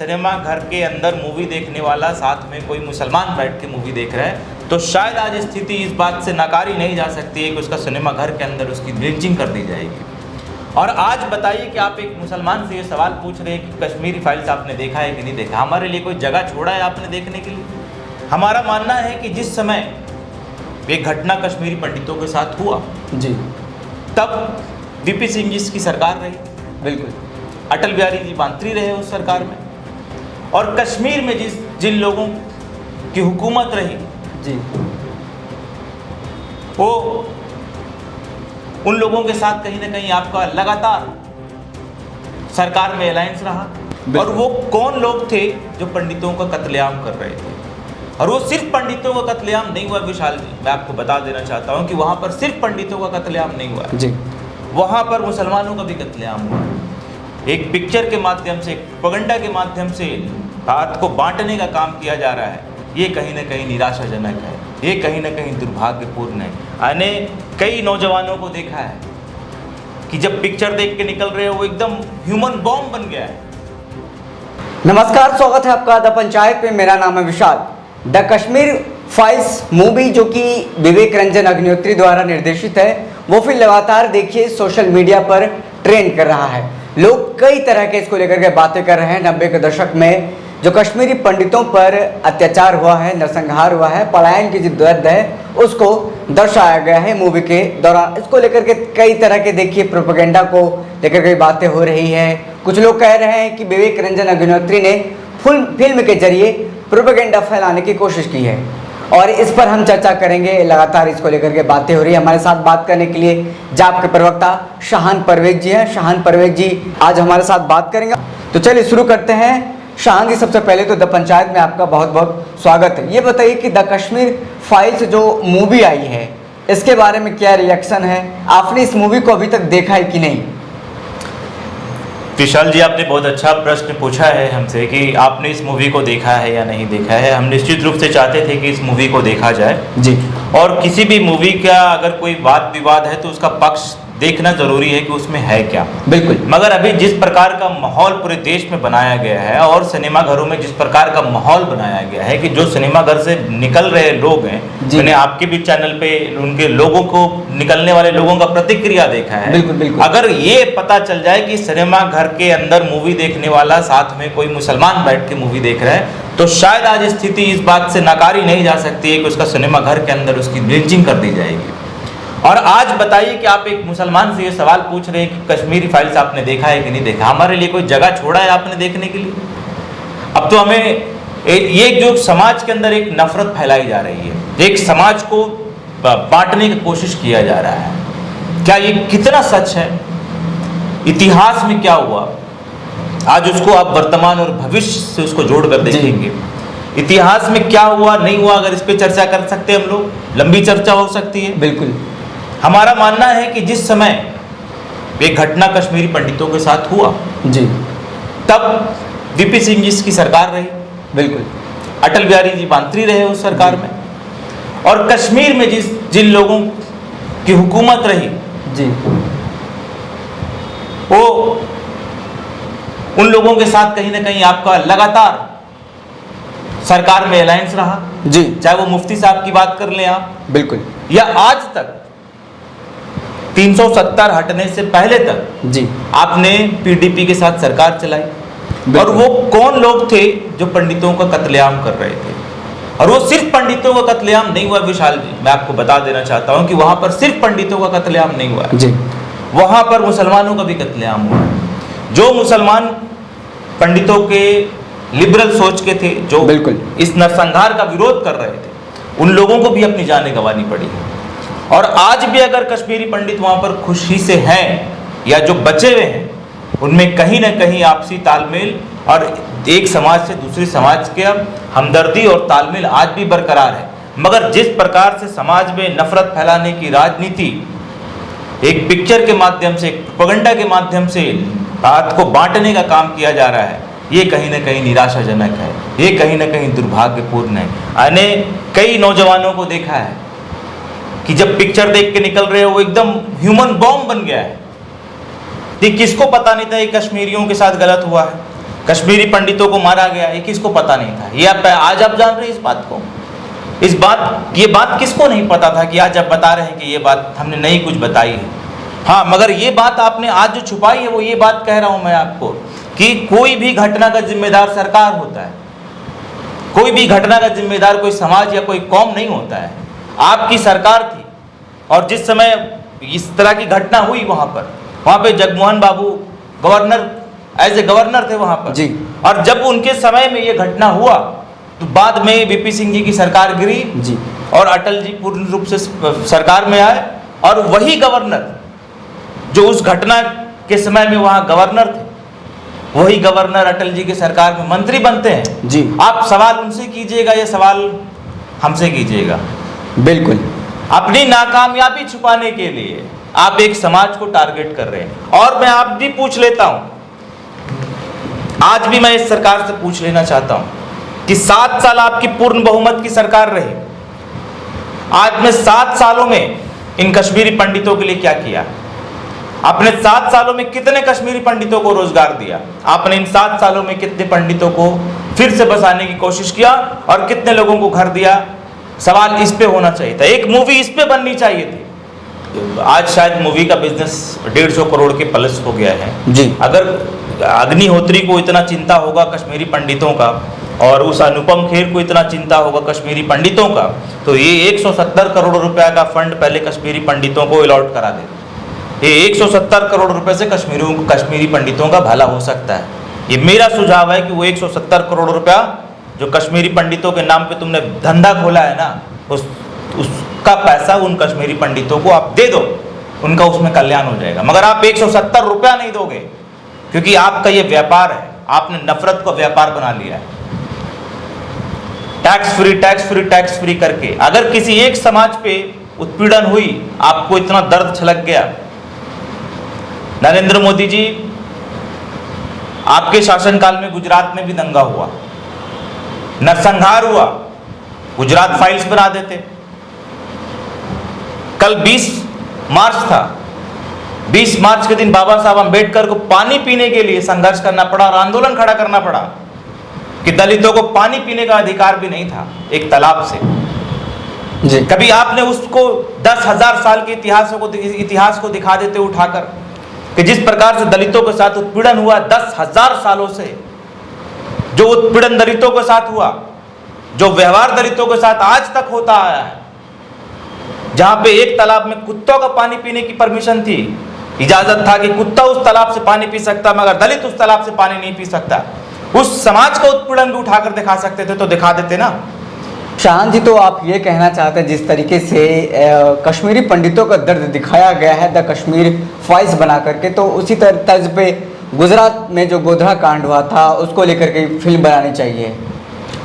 Cinema घर के अंदर मूवी देखने वाला साथ में कोई मुसलमान बैठ के मूवी देख रहा है तो शायद आज स्थिति इस बात से नकारी नहीं जा सकती है कि उसका सिनेमा घर के अंदर उसकी लिंचिंग कर दी जाएगी। और आज बताइए कि आप एक मुसलमान से ये सवाल पूछ रहे हैं कि कश्मीरी फाइल्स आपने देखा है कि नहीं देखा। हमारे लिए कोई जगह छोड़ा है आपने देखने के लिए? हमारा मानना है कि जिस समय एक घटना कश्मीरी पंडितों के साथ हुआ जी, तब वीपी सिंह जी की सरकार रही, बिल्कुल अटल बिहारी जी मंत्री रहे उस सरकार में, और कश्मीर में जिन लोगों की हुकूमत रही जी, वो उन लोगों के साथ कहीं ना कहीं आपका लगातार सरकार में अलायंस रहा। और वो कौन लोग थे जो पंडितों का कत्लेआम कर रहे थे? और वो सिर्फ पंडितों का कत्लेआम नहीं हुआ विशाल जी, मैं आपको बता देना चाहता हूँ कि वहाँ पर सिर्फ पंडितों का कत्लेआम नहीं हुआ जी, वहाँ पर मुसलमानों का भी कत्लेआम हुआ। एक पिक्चर के माध्यम से, एक प्रोपेगेंडा के माध्यम से बात को बांटने का काम किया जा रहा है। ये कहीं ना कहीं निराशाजनक है, ये कहीं ना कहीं दुर्भाग्यपूर्ण है। मैंने कई नौजवानों को देखा है कि जब पिक्चर देख के निकल रहे हो वो एकदम ह्यूमन बॉम्ब बन गया है। नमस्कार, स्वागत है आपका द पंचायत में। मेरा नाम है विशाल। द कश्मीर फाइल्स मूवी जो कि विवेक रंजन अग्निहोत्री द्वारा निर्देशित है, वो फिर लगातार देखिए सोशल मीडिया पर ट्रेंड कर रहा है। लोग कई तरह के इसको लेकर के बातें कर रहे हैं। 90 के दशक में जो कश्मीरी पंडितों पर अत्याचार हुआ है, नरसंहार हुआ है, पलायन की जो दर्द है, उसको दर्शाया गया है मूवी के दौरान। इसको लेकर के कई तरह के देखिए प्रोपेगेंडा को लेकर के बातें हो रही है। कुछ लोग कह रहे हैं कि विवेक रंजन अग्निहोत्री ने फिल्म के जरिए प्रोपेगेंडा फैलाने की कोशिश की है, और इस पर हम चर्चा करेंगे। लगातार इसको लेकर के बातें हो रही है। हमारे साथ बात करने के लिए जाप के प्रवक्ता शाहान परवेज जी हैं। शाहान परवेज जी आज हमारे साथ बात करेंगे। तो चलिए शुरू करते हैं। शाहान जी, सबसे पहले तो द पंचायत में आपका बहुत बहुत स्वागत है। ये बताइए कि द कश्मीर फाइल्स जो मूवी आई है, इसके बारे में क्या रिएक्शन है? आपने इस मूवी को अभी तक देखा है कि नहीं? विशाल जी, आपने बहुत अच्छा प्रश्न पूछा है हमसे कि आपने इस मूवी को देखा है या नहीं देखा है। हम निश्चित रूप से चाहते थे कि इस मूवी को देखा जाए जी, और किसी भी मूवी का अगर कोई वाद विवाद है तो उसका पक्ष देखना जरूरी है कि उसमें है क्या। बिल्कुल। मगर अभी जिस प्रकार का माहौल पूरे देश में बनाया गया है और सिनेमा घरों में जिस प्रकार का माहौल बनाया गया है कि जो सिनेमा घर से निकल रहे लोग हैं, मैंने आपके भी चैनल पे उनके लोगों को, निकलने वाले लोगों का प्रतिक्रिया देखा है। बिल्कुल बिल्कुल। अगर ये पता चल जाए कि सिनेमा घर के अंदर मूवी देखने वाला साथ में कोई मुसलमान बैठ के मूवी देख रहा है तो शायद आज स्थिति इस बात से नकारी नहीं जा सकती है कि उसका सिनेमा घर के अंदर उसकी लिंचिंग कर दी जाएगी। और आज बताइए कि आप एक मुसलमान से ये सवाल पूछ रहे हैं कि कश्मीरी फाइल्स आपने देखा है कि नहीं देखा। हमारे लिए कोई जगह छोड़ा है आपने देखने के लिए? अब तो हमें ये जो समाज के अंदर एक नफरत फैलाई जा रही है, एक समाज को बांटने की कोशिश किया जा रहा है। क्या ये कितना सच है? इतिहास में क्या हुआ, आज उसको आप वर्तमान और भविष्य से उसको जोड़कर देखेंगे। इतिहास में क्या हुआ नहीं हुआ, अगर इस पे चर्चा कर सकते हैं हम लोग, लंबी चर्चा हो सकती है। बिल्कुल। हमारा मानना है कि जिस समय एक घटना कश्मीरी पंडितों के साथ हुआ जी, तब वीपी सिंह जी की सरकार रही, बिल्कुल अटल बिहारी जी मंत्री रहे उस सरकार में, और कश्मीर में जिन लोगों की हुकूमत रही जी, वो उन लोगों के साथ कहीं ना कहीं आपका लगातार सरकार में अलायंस रहा जी, चाहे वो मुफ्ती साहब की बात कर लें आप, बिल्कुल या आज तक 370 हटने से पहले तक जी, आपने पीडीपी के साथ सरकार चलाई। और वो कौन लोग थे जो पंडितों का कत्लेआम कर रहे थे? और वो सिर्फ पंडितों का कत्लेआम नहीं हुआ विशाल जी, मैं आपको बता देना चाहता हूं कि वहां पर सिर्फ पंडितों का कत्लेआम नहीं हुआ जी, वहां पर मुसलमानों का भी कत्लेआम हुआ। जो मुसलमान पंडितों के लिबरल सोच के थे, जो बिल्कुल इस नरसंहार का विरोध कर रहे थे, उन लोगों को भी अपनी जानें गंवानी पड़ी है। और आज भी अगर कश्मीरी पंडित वहां पर खुशी से हैं या जो बचे हुए हैं, उनमें कहीं ना कहीं आपसी तालमेल और एक समाज से दूसरे समाज के हमदर्दी और तालमेल आज भी बरकरार है। मगर जिस प्रकार से समाज में नफरत फैलाने की राजनीति एक पिक्चर के माध्यम से, एक प्रोपेगेंडा के माध्यम से बात को बांटने का काम किया जा रहा है, ये कहीं ना कहीं निराशाजनक है, ये कहीं ना कहीं दुर्भाग्यपूर्ण है। मैंने कई नौजवानों को देखा है कि जब पिक्चर देख के निकल रहे हो वो एकदम ह्यूमन बॉम्ब बन गया है। ये किसको पता नहीं था ये कश्मीरियों के साथ गलत हुआ है, कश्मीरी पंडितों को मारा गया, ये किसको पता नहीं था? ये आज आप जान रहे हैं इस बात को? ये बात किसको नहीं पता था कि आज आप बता रहे हैं कि ये बात हमने नहीं कुछ बताई है? हाँ, मगर ये बात आपने आज जो छुपाई है वो ये बात कह रहा हूं मैं आपको कि कोई भी घटना का जिम्मेदार सरकार होता है, कोई भी घटना का जिम्मेदार कोई समाज या कोई कौम नहीं होता है। आपकी सरकार थी और जिस समय इस तरह की घटना हुई वहां पे जगमोहन बाबू गवर्नर, एज ए गवर्नर थे वहां पर जी। और जब उनके समय में ये घटना हुआ तो बाद में वीपी सिंह जी की सरकार गिरी जी और अटल जी पूर्ण रूप से सरकार में आए और वही गवर्नर जो उस घटना के समय में वहां गवर्नर थे, वही गवर्नर अटल जी की सरकार में मंत्री बनते हैं जी। आप सवाल उनसे कीजिएगा, ये सवाल हमसे कीजिएगा। बिल्कुल। अपनी नाकामयाबी छुपाने के लिए आप एक समाज को टारगेट कर रहे हैं। और मैं आप भी पूछ लेता हूं, आज भी मैं इस सरकार से पूछ लेना चाहता हूं कि 7 साल आपकी पूर्ण बहुमत की सरकार रही, आज में 7 सालों में इन कश्मीरी पंडितों के लिए क्या किया? आपने 7 सालों में कितने कश्मीरी पंडितों को रोजगार दिया? आपने इन 7 सालों में कितने पंडितों को फिर से बसाने की कोशिश किया और कितने लोगों को घर दिया? सवाल इस पे होना चाहिए था, एक मूवी इस पे बननी चाहिए थी। आज शायद मूवी का बिजनेस 150 करोड़ के प्लस हो गया है जी। अगर अग्निहोत्री को इतना चिंता होगा कश्मीरी पंडितों का और उस अनुपम खेर को इतना चिंता होगा कश्मीरी पंडितों का, तो ये 170 करोड़ रुपया का फंड पहले कश्मीरी पंडितों को अलॉट करा दे। ये 170 करोड़ रुपए से कश्मीरी पंडितों का भला हो सकता है। ये मेरा सुझाव है कि वो 170 करोड़ रुपया जो कश्मीरी पंडितों के नाम पे तुमने धंधा खोला है ना, उसका पैसा उन कश्मीरी पंडितों को आप दे दो, उनका उसमें कल्याण हो जाएगा। मगर आप 170 रुपया नहीं दोगे क्योंकि आपका ये व्यापार है, आपने नफरत को व्यापार बना लिया है। Tax free tax free tax free करके अगर किसी एक समाज पे उत्पीड़न हुई, आपको इतना दर्द छलक गया। नरेंद्र मोदी जी, आपके शासनकाल में गुजरात में भी दंगा हुआ, नरसंहार हुआ, गुजरात फाइल्स बना देते। कल 20 मार्च था, 20 मार्च के दिन बाबा साहब अंबेडकर को पानी पीने के लिए संघर्ष करना पड़ा और आंदोलन खड़ा करना पड़ा कि दलितों को पानी पीने का अधिकार भी नहीं था एक तालाब से। जी। कभी आपने उसको 10,000 साल के इतिहास को दिखा देते उठाकर कि जिस प्रकार से दलितों के साथ उत्पीड़न हुआ 10,000 सालों से, जो उत्पीड़न दलितों के साथ हुआ, जो व्यवहार दलितों के साथ आज तक होता आया है, जहां पे एक तालाब में कुत्तों का पानी पीने की परमिशन थी, इजाजत था कि कुत्ता उस तालाब से पानी पी सकता मगर दलित उस तालाब से पानी नहीं पी सकता, उस समाज का उत्पीड़न भी उठाकर दिखा सकते थे तो दिखा देते ना। शाहान जी, तो आप ये कहना चाहते हैं जिस तरीके से कश्मीरी पंडितों का दर्द दिखाया गया है द कश्मीर फाइल्स बना करके, तो उसी तर्ज पे गुजरात में जो गोधरा कांड हुआ था उसको लेकर के फिल्म बनानी चाहिए।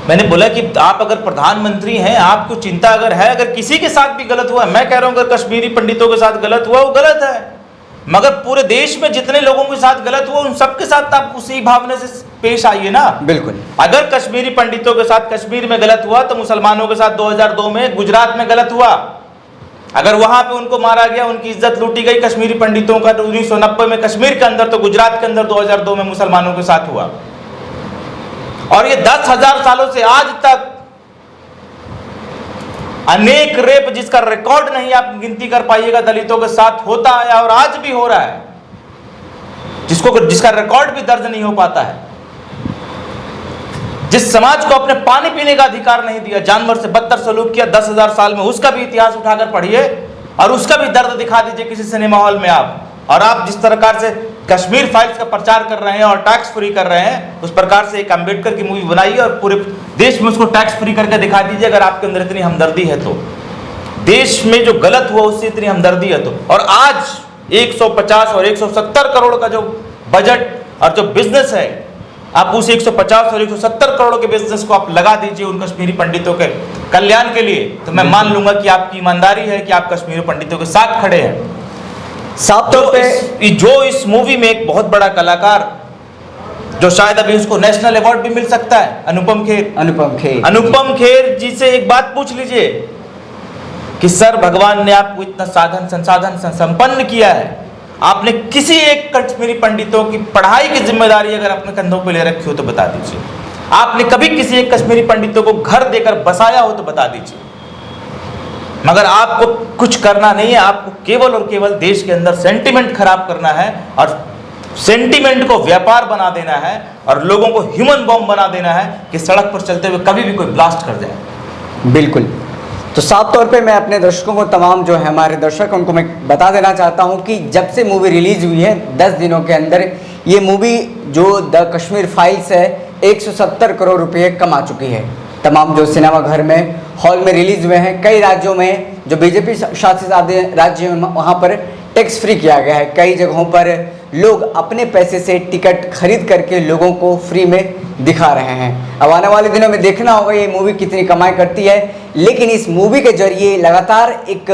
मैंने बोला कि आप अगर प्रधानमंत्री हैं, आपको चिंता अगर है, अगर किसी के साथ भी गलत हुआ, मैं कह रहा हूं अगर कश्मीरी पंडितों के साथ गलत हुआ वो गलत है, मगर पूरे देश में जितने लोगों के साथ गलत हुआ उन सबके साथ आप उसी भावना से पेश आइए ना। बिल्कुल। अगर कश्मीरी पंडितों के साथ कश्मीर में गलत हुआ तो मुसलमानों के साथ 2002 में गुजरात में गलत हुआ, अगर वहां पे उनको मारा गया, उनकी इज्जत लूटी गई कश्मीरी पंडितों का, 1990 में कश्मीर के अंदर, तो गुजरात के अंदर 2002 में मुसलमानों के साथ हुआ। और ये 10,000 सालों से आज तक अनेक रेप जिसका रिकॉर्ड नहीं आप गिनती कर पाइएगा दलितों के साथ होता है और आज भी हो रहा है, जिसका रिकॉर्ड भी दर्ज नहीं हो पाता है। जिस समाज को अपने पानी पीने का अधिकार नहीं दिया, जानवर से बदतर सलूक किया 10,000 साल में, उसका भी इतिहास उठाकर पढ़िए और उसका भी दर्द दिखा दीजिए किसी सिनेमा हॉल में आप। और आप जिस प्रकार से कश्मीर फाइल्स का प्रचार कर रहे हैं और टैक्स फ्री कर रहे हैं, उस प्रकार से एक अंबेडकर की मूवी बनाइए और पूरे देश में उसको टैक्स फ्री करके दिखा दीजिए। अगर आपके अंदर इतनी हमदर्दी है तो, देश में जो गलत हुआ उससे इतनी हमदर्दी है तो। और आज 150 और 170 करोड़ का जो बजट और जो बिजनेस है, आप उस 150 और 170 करोड़ के बिजनेस को आप लगा दीजिए उन कश्मीरी पंडितों के कल्याण के लिए, तो मैं मान लूंगा कि आपकी ईमानदारी है कि आप कश्मीरी पंडितों के साथ खड़े हैं। साफ तौर पे जो इस मूवी में एक बहुत बड़ा कलाकार, जो शायद अभी उसको नेशनल अवार्ड भी मिल सकता है, अनुपम खेर जी से एक बात पूछ लीजिए कि सर भगवान ने आपको इतना साधन संसाधन संपन्न किया है, आपने किसी एक कश्मीरी पंडितों की पढ़ाई की जिम्मेदारी अगर अपने कंधों पे ले रखी हो तो बता दीजिए। आपने कभी किसी एक कश्मीरी पंडितों को घर देकर बसाया हो तो बता दीजिए। मगर आपको कुछ करना नहीं है, आपको केवल और केवल देश के अंदर सेंटिमेंट खराब करना है और सेंटिमेंट को व्यापार बना देना है और लोगों को ह्यूमन बॉम्ब बना देना है कि सड़क पर चलते हुए कभी भी कोई ब्लास्ट कर जाए। बिल्कुल। तो साफ तौर पे मैं अपने दर्शकों को, तमाम जो है हमारे दर्शक, उनको मैं बता देना चाहता हूं कि जब से मूवी रिलीज हुई है 10 दिनों के अंदर ये मूवी जो द कश्मीर फाइल्स है 170 करोड़ रुपए कमा चुकी है। तमाम जो सिनेमा घर में, हॉल में रिलीज हुए हैं। कई राज्यों में जो बीजेपी शासित राज्य हैं वहाँ पर टैक्स फ्री किया गया है। कई जगहों पर लोग अपने पैसे से टिकट खरीद करके लोगों को फ्री में दिखा रहे हैं। अब आने वाले दिनों में देखना होगा ये मूवी कितनी कमाई करती है। लेकिन इस मूवी के जरिए लगातार एक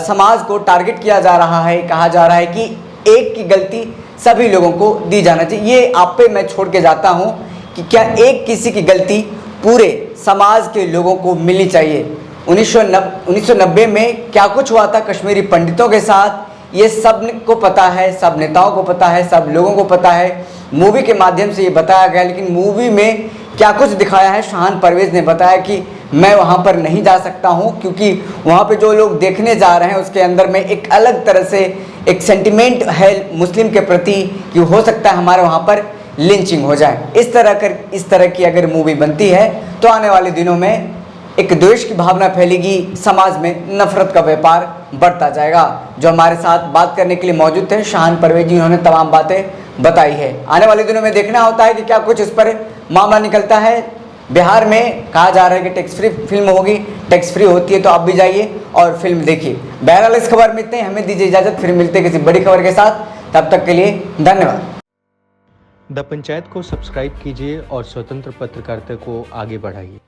समाज को टारगेट किया जा रहा है। कहा जा रहा है कि एक की गलती सभी लोगों को दी जाना चाहिए। ये आप पे मैं छोड़ के जाता हूँ कि क्या एक किसी की गलती पूरे समाज के लोगों को मिलनी चाहिए। 1990 में क्या कुछ हुआ था कश्मीरी पंडितों के साथ, ये सब को पता है, सब नेताओं को पता है, सब लोगों को पता है। मूवी के माध्यम से ये बताया गया। लेकिन मूवी में क्या कुछ दिखाया है, शाहान परवेज ने बताया कि मैं वहाँ पर नहीं जा सकता हूँ क्योंकि वहाँ पे जो लोग देखने जा रहे हैं उसके अंदर में एक अलग तरह से एक सेंटिमेंट है मुस्लिम के प्रति कि हो सकता है हमारे वहाँ पर लिंचिंग हो जाए। इस तरह की अगर मूवी बनती है तो आने वाले दिनों में एक द्वेष की भावना फैलेगी, समाज में नफरत का व्यापार बढ़ता जाएगा। जो हमारे साथ बात करने के लिए मौजूद थे शाहान परवेज जी, उन्होंने तमाम बातें बताई है। आने वाले दिनों में देखना होता है कि क्या कुछ इस पर मामला निकलता है। बिहार में कहा जा रहा है कि टैक्स फ्री फिल्म होगी, टैक्स फ्री होती है तो आप भी जाइए और फिल्म देखिए। बहरहाल इस खबर में इतने, हमें दीजिए इजाजत, फिर मिलते हैं किसी बड़ी खबर के साथ। तब तक के लिए धन्यवाद। द पंचायत को सब्सक्राइब कीजिए और स्वतंत्र पत्रकारिता को आगे बढ़ाइए।